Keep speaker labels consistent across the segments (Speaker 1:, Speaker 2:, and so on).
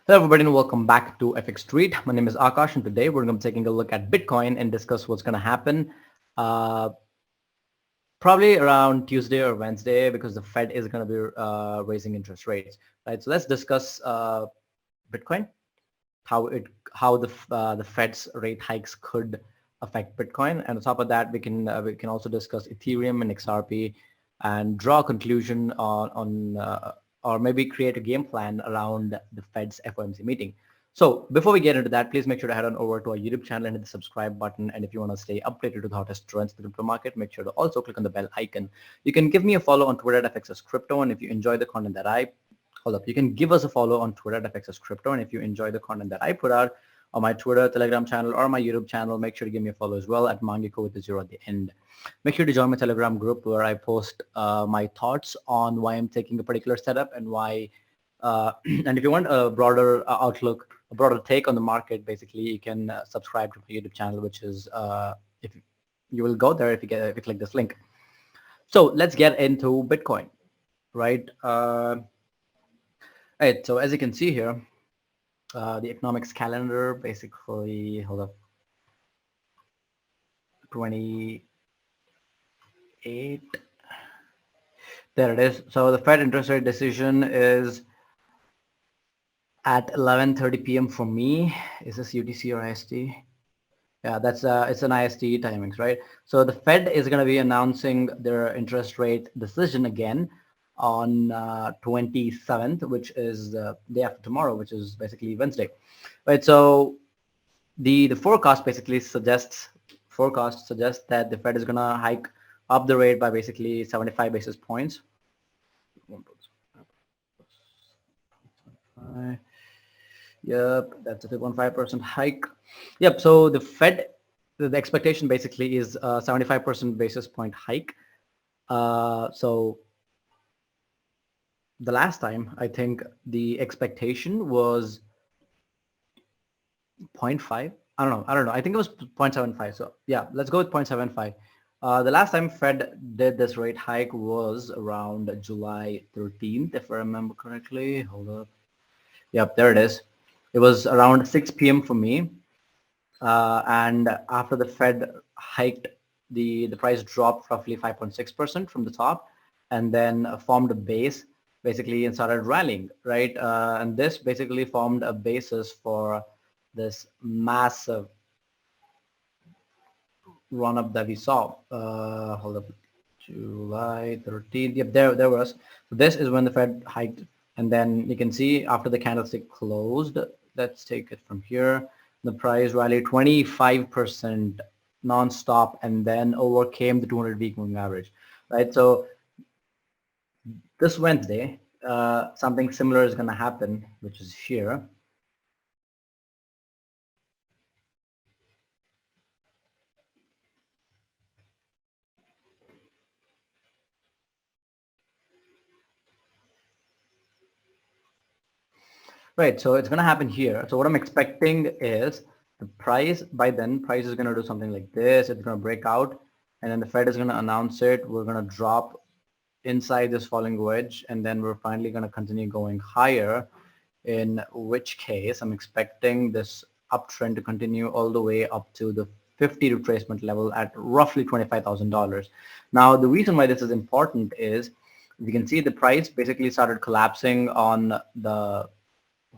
Speaker 1: Hello, everybody, and welcome back to FX Street. My name is Akash, and today we're going to be taking a look at Bitcoin and discuss what's going to happen uh, probably around Tuesday or Wednesday because the Fed is going to be raising interest rates, right? So let's discuss Bitcoin, how it how the Fed's rate hikes could affect Bitcoin, and on top of that, we can also discuss Ethereum and XRP and draw a conclusion on or maybe create a game plan around the Fed's FOMC meeting. So before we get into that, please make sure to head on over to our YouTube channel and hit the subscribe button. And if you want to stay updated with the hottest trends in the crypto market, make sure to also click on the bell icon. You can give me a follow on Twitter at FXSCrypto, and if you enjoy the content that I hold up. You can give us a follow on Twitter at FXS Crypto. And if you enjoy the content that I put out on my Twitter, Telegram channel, or my YouTube channel, make sure to give me a follow as well at Mangiko with the zero at the end. Make sure to join my Telegram group where I post my thoughts on why I'm taking a particular setup and why. And if you want a broader outlook, a broader take on the market, basically, you can subscribe to my YouTube channel, which is if you will go there if you click this link. So let's get into Bitcoin, right? Right, so as you can see here, the economics calendar basically, hold up, 28, there it is. So the Fed interest rate decision is at 11:30 p.m. for me. Is this UTC or IST? Yeah, that's it's an IST timings, right? So the Fed is going to be announcing their interest rate decision again on 27th, which is the day after tomorrow, which is basically Wednesday, right? So the forecast basically suggests that the Fed is going to hike up the rate by basically 75 basis points. Yep, that's a 2.5% hike. Yep, so the Fed, the expectation basically is a 75% basis point hike. So the last time, I think the expectation was 0.5. I don't know. I think it was 0.75. So yeah, let's go with 0.75. The last time Fed did this rate hike was around July 13th, if I remember correctly. Hold up. Yep, there it is. It was around 6 p.m. for me. And after the Fed hiked, the price dropped roughly 5.6% from the top and then formed a base basically and started rallying, right? And this basically formed a basis for this massive run up that we saw. Hold up, July 13th. Yep, there was. So this is when the Fed hiked, and then you can see after the candlestick closed. Let's take it from here. The price rallied 25% non-stop, and then overcame the 200-week moving average, right? So this Wednesday, something similar is going to happen, which is here. Right, so it's going to happen here. So what I'm expecting is the price, by then, price is going to do something like this. It's going to break out, and then the Fed is going to announce it. We're going to drop inside this falling wedge, and then we're finally going to continue going higher, in which case I'm expecting this uptrend to continue all the way up to the 50 retracement level at roughly $25,000. Now, the reason why this is important is you can see the price basically started collapsing on the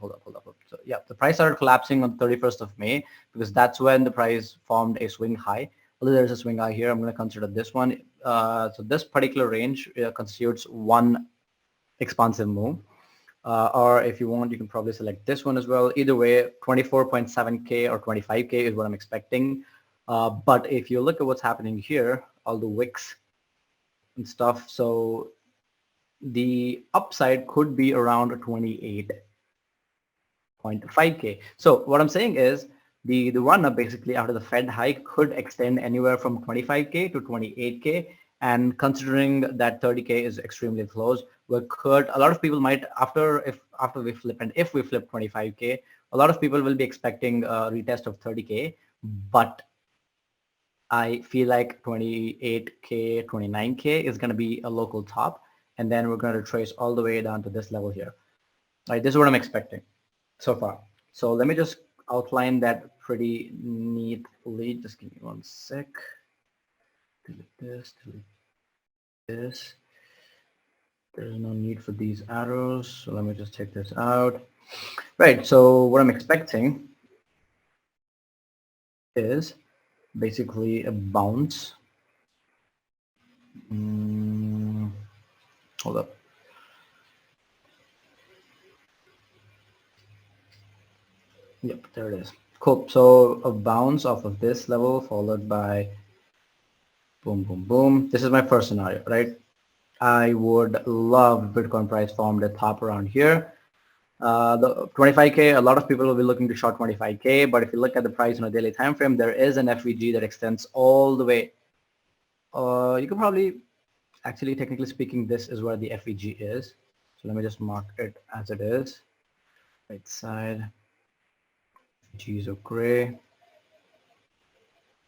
Speaker 1: hold up. So yeah, the price started collapsing on 31st of May because that's when the price formed a swing high. Although there's a swing high here, I'm going to consider this one. So this particular range constitutes one expansive move. Or if you want, you can probably select this one as well. Either way, 24.7K or 25K is what I'm expecting. But if you look at what's happening here, all the wicks and stuff, so the upside could be around 28.5K. So what I'm saying is the run up basically after the Fed hike could extend anywhere from 25K to 28K. And considering that 30K is extremely close, we could, a lot of people might, after we flip and if we flip 25K, a lot of people will be expecting a retest of 30K, but I feel like 28K, 29K is going to be a local top. And then we're going to trace all the way down to this level here. Right, this is what I'm expecting. so far. So let me just outline that pretty neatly. Just give me one sec. Delete this, delete this. There's no need for these arrows. So let me just take this out. Right, so what I'm expecting is basically a bounce. Hold up. Yep, there it is. Cool. So a bounce off of this level followed by boom, boom, boom. This is my first scenario, right? I would love Bitcoin price formed at top around here. The 25K, a lot of people will be looking to short 25K, but if you look at the price on a daily time frame, there is an FVG that extends all the way. You could probably, actually, technically speaking, this is where the FVG is. So let me just mark it as it is. Right side, FVGs are gray.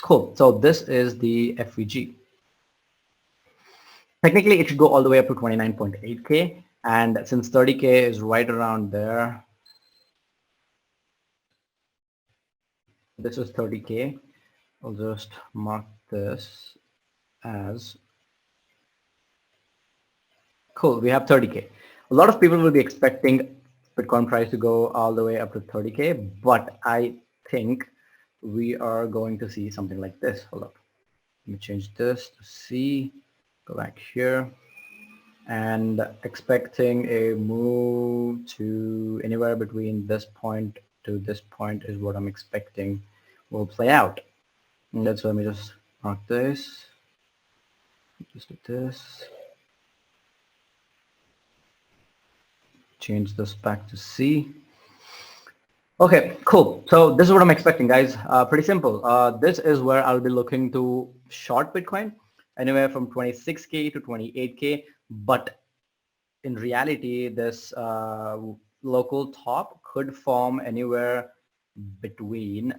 Speaker 1: Cool. So this is the FVG. Technically, it should go all the way up to 29.8K. And since 30K is right around there, this is 30K. I'll just mark this as cool. We have 30K. A lot of people will be expecting Bitcoin price to go all the way up to 30K, but I think we are going to see something like this. Hold up. Let me change this to C. Go back here. And expecting a move to anywhere between this point to this point is what I'm expecting will play out. And let's let me just mark this. Just do this. Change this back to C. Okay, cool. So this is what I'm expecting, guys. Pretty simple. This is where I'll be looking to short Bitcoin, anywhere from 26K to 28K. But in reality, this local top could form anywhere between.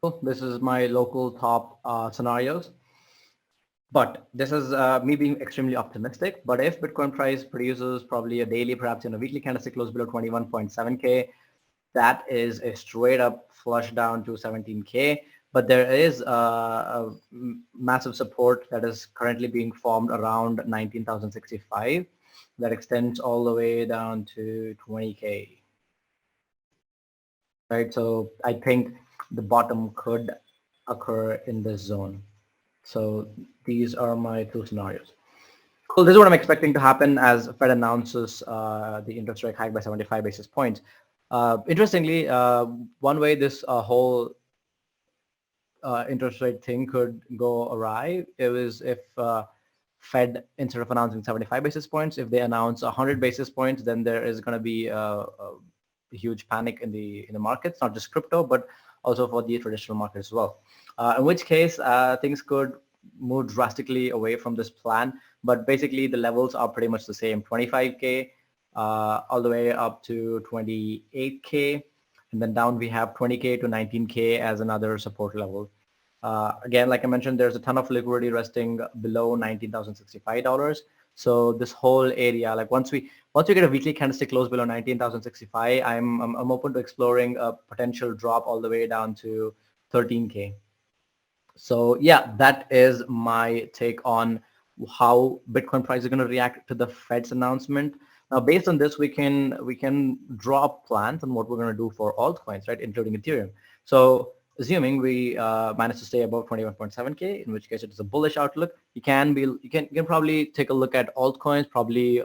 Speaker 1: Oh, this is my local top scenarios. But this is me being extremely optimistic. But if Bitcoin price produces probably a daily, perhaps in a weekly candlestick close below 21.7K, that is a straight up flush down to 17K. But there is a massive support that is currently being formed around 19,065 that extends all the way down to 20K. Right, so I think the bottom could occur in this zone. So these are my two scenarios. Cool. This is what I'm expecting to happen as Fed announces the interest rate hike by 75 basis points. Interestingly, one way this whole interest rate thing could go awry is if Fed, instead of announcing 75 basis points, if they announce 100 basis points, then there is going to be a huge panic in the markets, not just crypto, but also for the traditional market as well. In which case, things could move drastically away from this plan. But basically, the levels are pretty much the same: 25K all the way up to 28K, and then down we have 20K to 19K as another support level. Again, like I mentioned, there's a ton of liquidity resting below $19,065. So this whole area, like once we get a weekly candlestick close below 19,065, I'm open to exploring a potential drop all the way down to 13K. So yeah, that is my take on how Bitcoin price is going to react to the Fed's announcement. Now, based on this, we can draw plans on what we're going to do for altcoins, right, including Ethereum. So assuming we manage to stay above 21.7K, in which case it is a bullish outlook, you can probably take a look at altcoins. Probably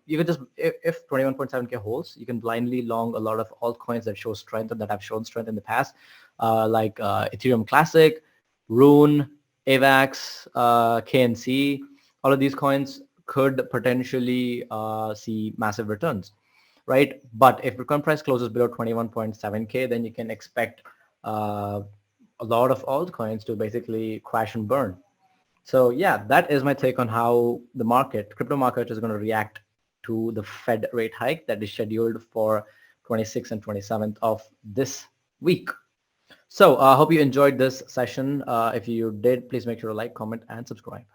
Speaker 1: you could just, if 21.7K holds, you can blindly long a lot of altcoins that show strength and that have shown strength in the past, like Ethereum Classic, Rune, AVAX, KNC. All of these coins could potentially see massive returns, right? But if Bitcoin price closes below 21.7K, then you can expect a lot of altcoins to basically crash and burn. So yeah, that is my take on how the crypto market is going to react to the Fed rate hike that is scheduled for 26th and 27th of this week. So I hope you enjoyed this session. If you did, please make sure to like, comment, and subscribe.